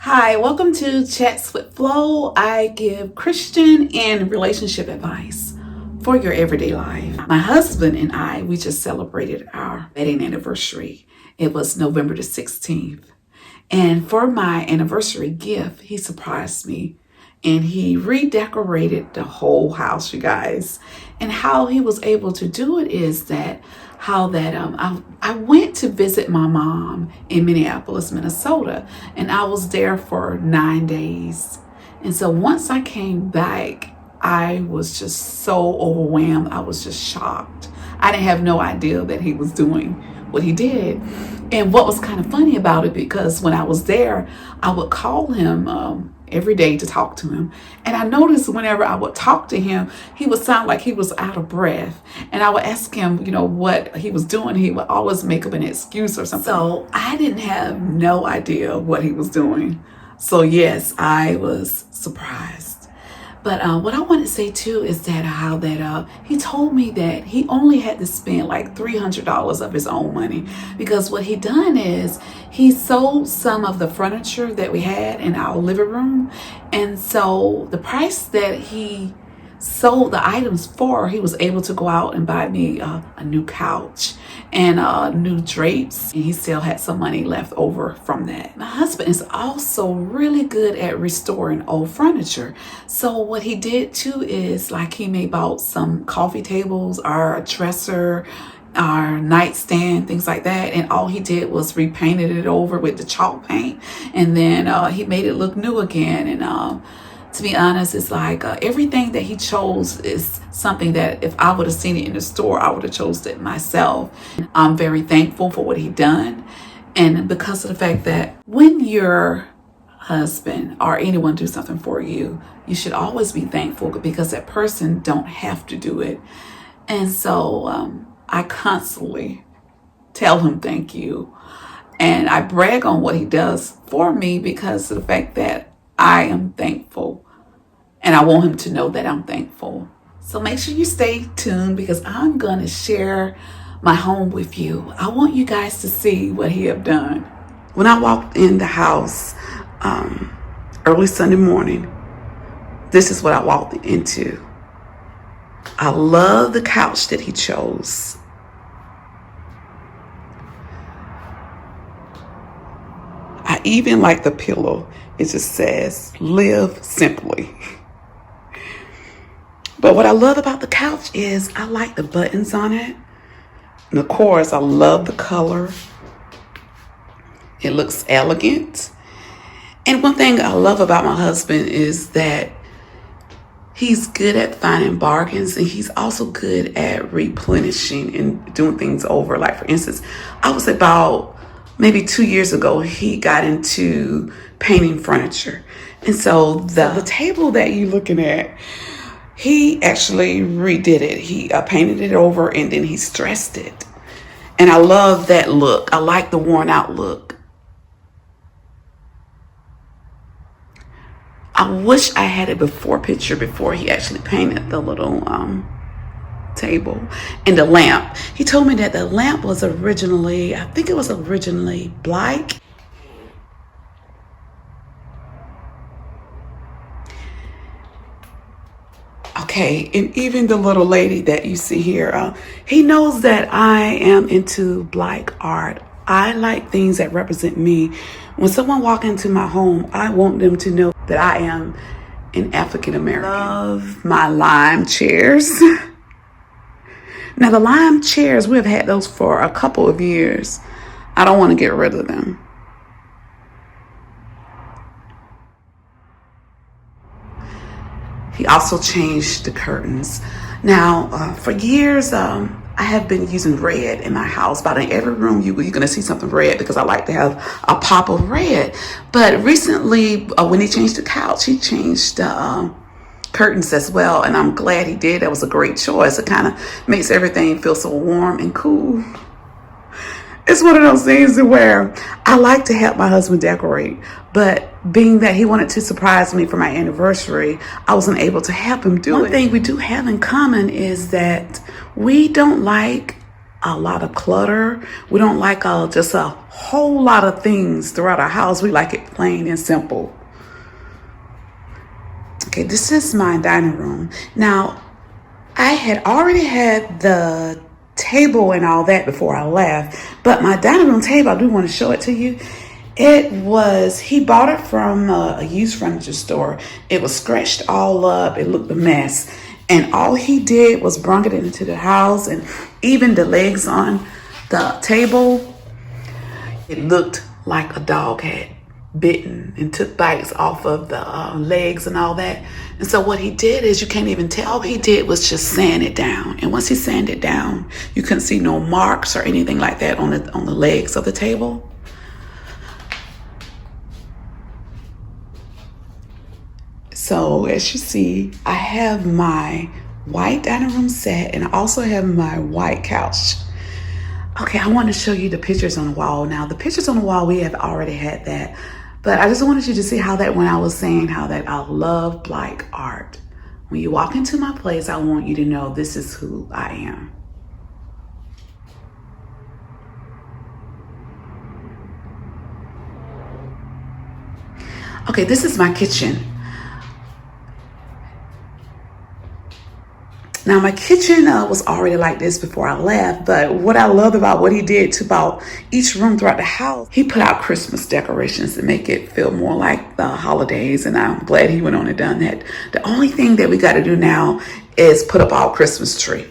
Hi, welcome to Chats with Flo. I give Christian and relationship advice for your everyday life. My husband and I, we just celebrated our wedding anniversary. It was November the 16th. And for my anniversary gift, he surprised me and he redecorated the whole house, you guys. And how he was able to do it is that I went to visit my mom in Minneapolis, Minnesota, and I was there for 9 days. And so once I came back, I was just so overwhelmed. I was just shocked. I didn't have no idea that he was doing what he did. And what was kind of funny about it, because when I was there, I would call him every day to talk to him. And I noticed whenever I would talk to him, he would sound like he was out of breath. And I would ask him, what he was doing. He would always make up an excuse or something. So I didn't have no idea what he was doing. So yes, I was surprised. But what I want to say too is that he told me that he only had to spend like $300 of his own money, because what he done is he sold some of the furniture that we had in our living room, and so the price that he sold the items for, he was able to go out and buy me a new couch and new drapes, and he still had some money left over from that. My husband is also really good at restoring old furniture. So what he did too is like he may bought some coffee tables or a dresser, our nightstand, things like that, and all he did was repainted it over with the chalk paint, and then he made it look new again. And to be honest, it's like everything that he chose is something that if I would have seen it in the store, I would have chosen it myself. I'm very thankful for what he done. And because of the fact that when your husband or anyone do something for you, you should always be thankful, because that person don't have to do it. And so I constantly tell him thank you. And I brag on what he does for me because of the fact that I am thankful, and I want him to know that I'm thankful. So make sure you stay tuned, because I'm going to share my home with you. I want you guys to see what he have done. When I walked in the house early Sunday morning, this is what I walked into. I love the couch that he chose. I even like the pillow. It just says, live simply. But what I love about the couch is I like the buttons on it. And of course, I love the color. It looks elegant. And one thing I love about my husband is that he's good at finding bargains, and he's also good at replenishing and doing things over. Like, for instance, I was about maybe 2 years ago, he got into painting furniture. And so the table that you're looking at, he actually redid it. He painted it over, and then he stressed it. And I love that look. I like the worn out look. I wish I had a before picture before he actually painted the little table. And the lamp, he told me that the lamp was originally, I think it was originally black. Okay, and even the little lady that you see here, he knows that I am into black art. I like things that represent me. When someone walks into my home, I want them to know that I am an African American. Love my lime chairs. Now the lime chairs, we've had those for a couple of years. I don't want to get rid of them. He also changed the curtains. Now, for years, I have been using red in my house. About in every room, you're going to see something red, because I like to have a pop of red. But recently, when he changed the couch, he changed the curtains as well. And I'm glad he did. That was a great choice. It kind of makes everything feel so warm and cool. It's one of those things where I like to help my husband decorate, but being that he wanted to surprise me for my anniversary, I wasn't able to help him do it. One thing we do have in common is that we don't like a lot of clutter. We don't like just a whole lot of things throughout our house. We like it plain and simple. Okay, this is my dining room. Now, I had already had the table and all that before I left, but my dining room table, I do want to show it to you. He bought it from a used furniture store. It was scratched all up. It looked a mess. And all he did was bring it into the house, and even the legs on the table, it looked like a dog had bitten and took bites off of the legs and all that. And so what he did is, you can't even tell. All he did was just sand it down. And once he sanded it down, you couldn't see no marks or anything like that on the legs of the table. So as you see, I have my white dining room set, and I also have my white couch. Okay, I want to show you the pictures on the wall. Now, the pictures on the wall, we have already had that, but I just wanted you to see how that, when I was saying how that I love black art. When you walk into my place, I want you to know this is who I am. Okay, this is my kitchen. Now, my kitchen was already like this before I left, but what I love about what he did to about each room throughout the house, he put out Christmas decorations to make it feel more like the holidays, and I'm glad he went on and done that. The only thing that we got to do now is put up our Christmas tree.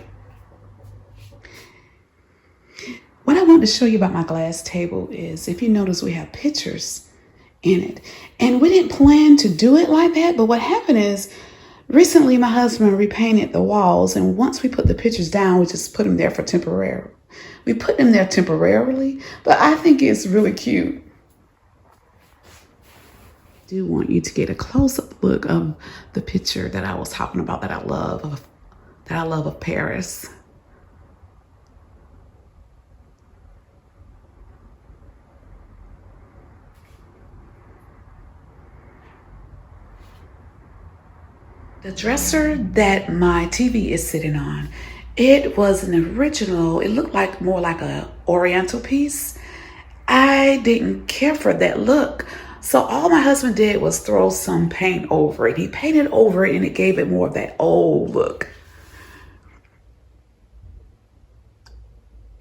What I want to show you about my glass table is, if you notice, we have pictures in it. And we didn't plan to do it like that, but what happened is, recently, my husband repainted the walls, and once we put the pictures down, we just put them there for temporary. We put them there temporarily, but I think it's really cute. I do want you to get a close-up look of the picture that I was talking about that I love of Paris. The dresser that my TV is sitting on, it was an original. It looked like more like a oriental piece. I didn't care for that look. So all my husband did was throw some paint over it. He painted over it, and it gave it more of that old look.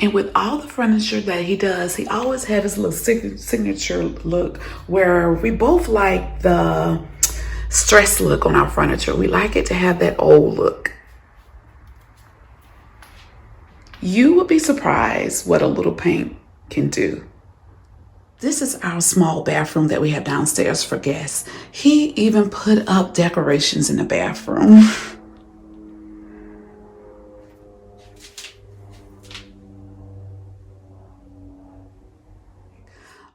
And with all the furniture that he does, he always have his little signature look, where we both like the stress look on our furniture. We like it to have that old look. You would be surprised what a little paint can do. This is our small bathroom that we have downstairs for guests. He even put up decorations in the bathroom.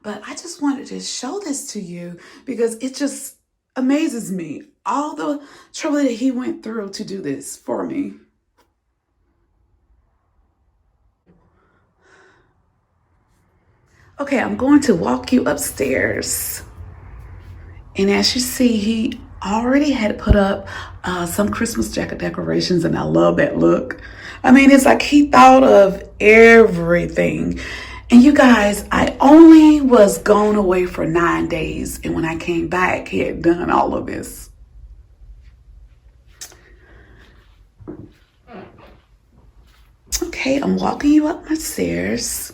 But I just wanted to show this to you because it just amazes me, all the trouble that he went through to do this for me. Okay, I'm going to walk you upstairs. And as you see, he already had put up some Christmas jacket decorations, and I love that look. I mean, it's like he thought of everything. And you guys, I only was gone away for 9 days, and when I came back, he had done all of this. Okay, I'm walking you up my stairs.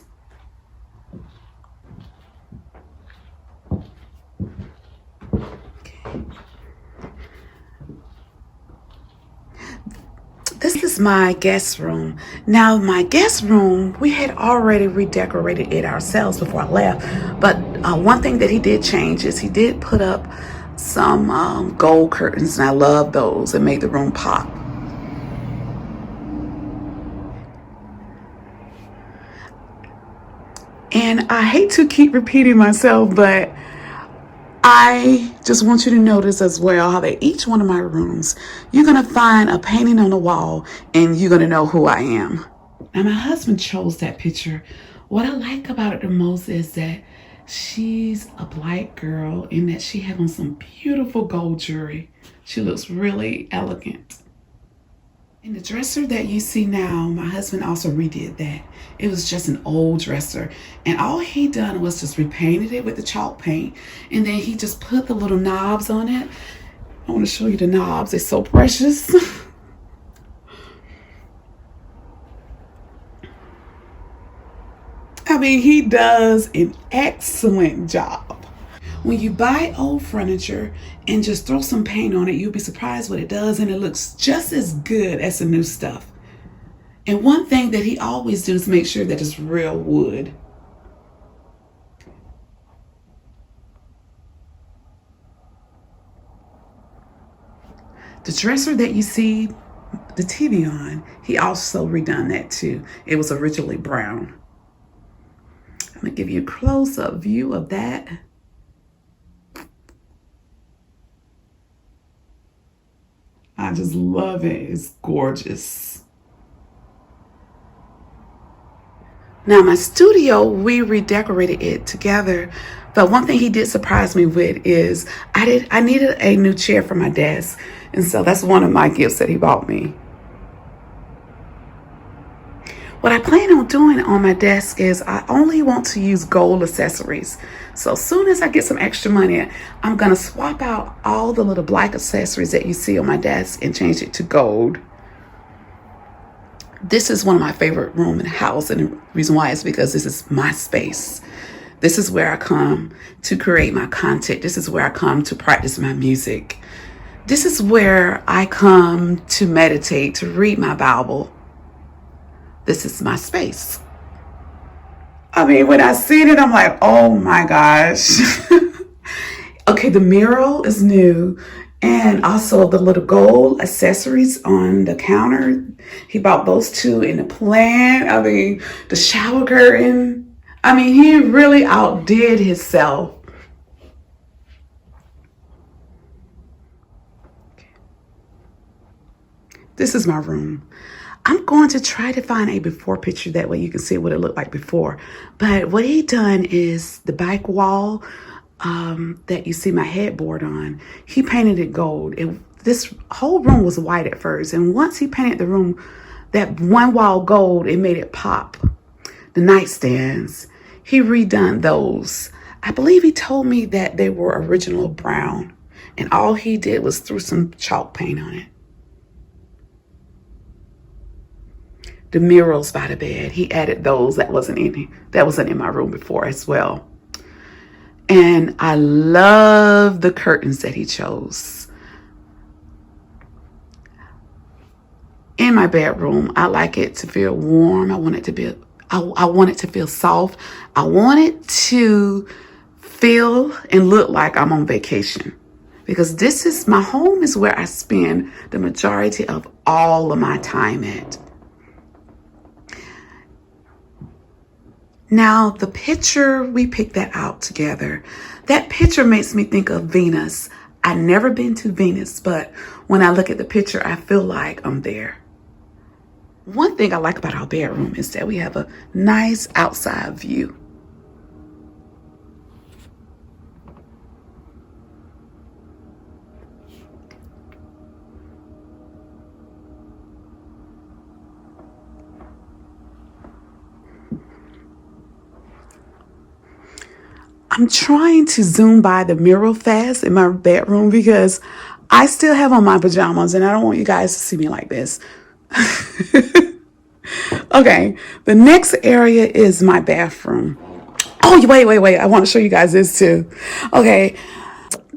This is my guest room. Now, my guest room, we had already redecorated it ourselves before I left. But one thing that he did change is he did put up some gold curtains, and I love those. It made the room pop. And I hate to keep repeating myself, but I just want you to notice as well how that each one of my rooms, you're going to find a painting on the wall, and you're going to know who I am. Now, my husband chose that picture. What I like about it the most is that she's a black girl, and that she has on some beautiful gold jewelry. She looks really elegant. And the dresser that you see now, my husband also redid that. It was just an old dresser. And all he done was just repainted it with the chalk paint. And then he just put the little knobs on it. I want to show you the knobs. They're so precious. I mean, he does an excellent job. When you buy old furniture and just throw some paint on it, you'll be surprised what it does, and it looks just as good as the new stuff. And one thing that he always does is make sure that it's real wood. The dresser that you see the TV on, he also redone that too. It was originally brown. I'm gonna give you a close-up view of that. I just love it. It's gorgeous. Now my studio, we redecorated it together. But one thing he did surprise me with is I needed a new chair for my desk. And so that's one of my gifts that he bought me. What I plan on doing on my desk is I only want to use gold accessories. So as soon as I get some extra money, I'm going to swap out all the little black accessories that you see on my desk and change it to gold. This is one of my favorite rooms in the house, and the reason why is because this is my space. This is where I come to create my content. This is where I come to practice my music. This is where I come to meditate, to read my Bible. This is my space. I mean, when I seen it, I'm like, oh my gosh. Okay, the mural is new. And also the little gold accessories on the counter. He bought those two in the plan. I mean, the shower curtain. I mean, he really outdid himself. This is my room. I'm going to try to find a before picture. That way you can see what it looked like before. But what he done is the back wall that you see my headboard on, he painted it gold. This whole room was white at first. And once he painted the room, that one wall gold, it made it pop. The nightstands, he redone those. I believe he told me that they were original brown. And all he did was threw some chalk paint on it. The murals by the bed, he added those that wasn't in my room before as well. And I love the curtains that he chose. In my bedroom, I like it to feel warm. I want it to feel soft. I want it to feel and look like I'm on vacation. Because my home is where I spend the majority of all of my time at. Now, the picture, we picked that out together. That picture makes me think of Venus. I've never been to Venus, but when I look at the picture, I feel like I'm there. One thing I like about our bedroom is that we have a nice outside view. I'm trying to zoom by the mural fast in my bedroom because I still have on my pajamas and I don't want you guys to see me like this. Okay, the next area is my bathroom. Oh, wait. I want to show you guys this too. Okay,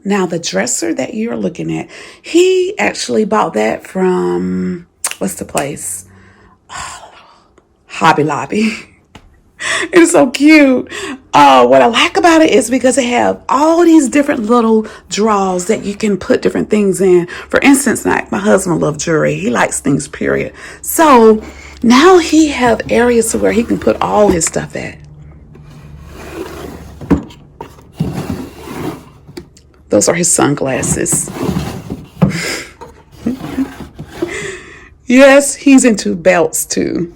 now the dresser that you're looking at, he actually bought that from, what's the place? Hobby Lobby. It's so cute. What I like about it is because they have all these different little drawers that you can put different things in. For instance, like my husband loves jewelry. He likes things, period. So now he have areas where he can put all his stuff at. Those are his sunglasses. Yes, he's into belts too.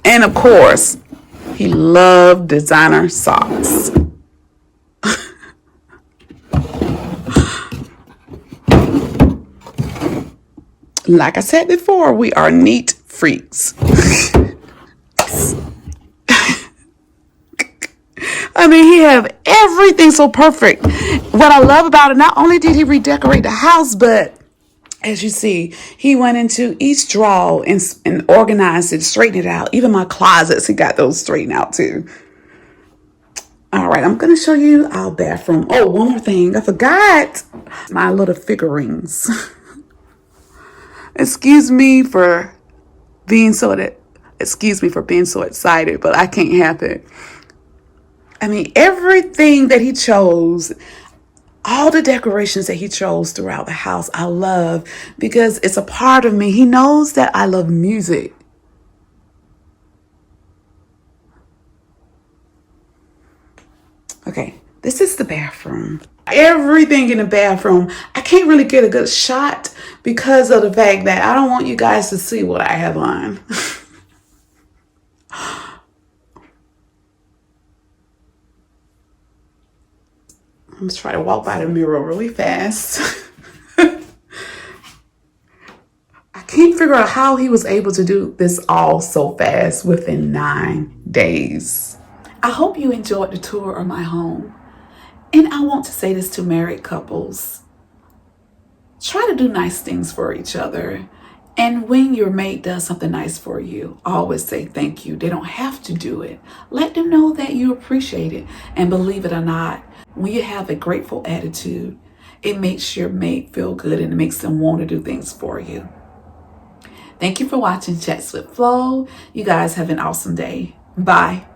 And of course, he loved designer socks. Like I said before, we are neat freaks. I mean, he have everything so perfect. What I love about it, not only did he redecorate the house, but as you see, he went into each drawer and organized it, straightened it out. Even my closets, he got those straightened out too. All right, I'm going to show you our bathroom. Oh, one more thing. I forgot my little figurines. Excuse me for being so excited, but I can't have it. I mean, everything that he chose, all the decorations that he chose throughout the house, I love because it's a part of me. He knows that I love music. Okay, this is the bathroom. Everything in the bathroom. I can't really get a good shot because of the fact that I don't want you guys to see what I have on. I'm going to try to walk by the mirror really fast. I can't figure out how he was able to do this all so fast within 9 days. I hope you enjoyed the tour of my home. And I want to say this to married couples. Try to do nice things for each other. And when your mate does something nice for you, always say thank you. They don't have to do it. Let them know that you appreciate it. And believe it or not, when you have a grateful attitude, it makes your mate feel good and it makes them want to do things for you. Thank you for watching Chats with Flo. You guys have an awesome day. Bye.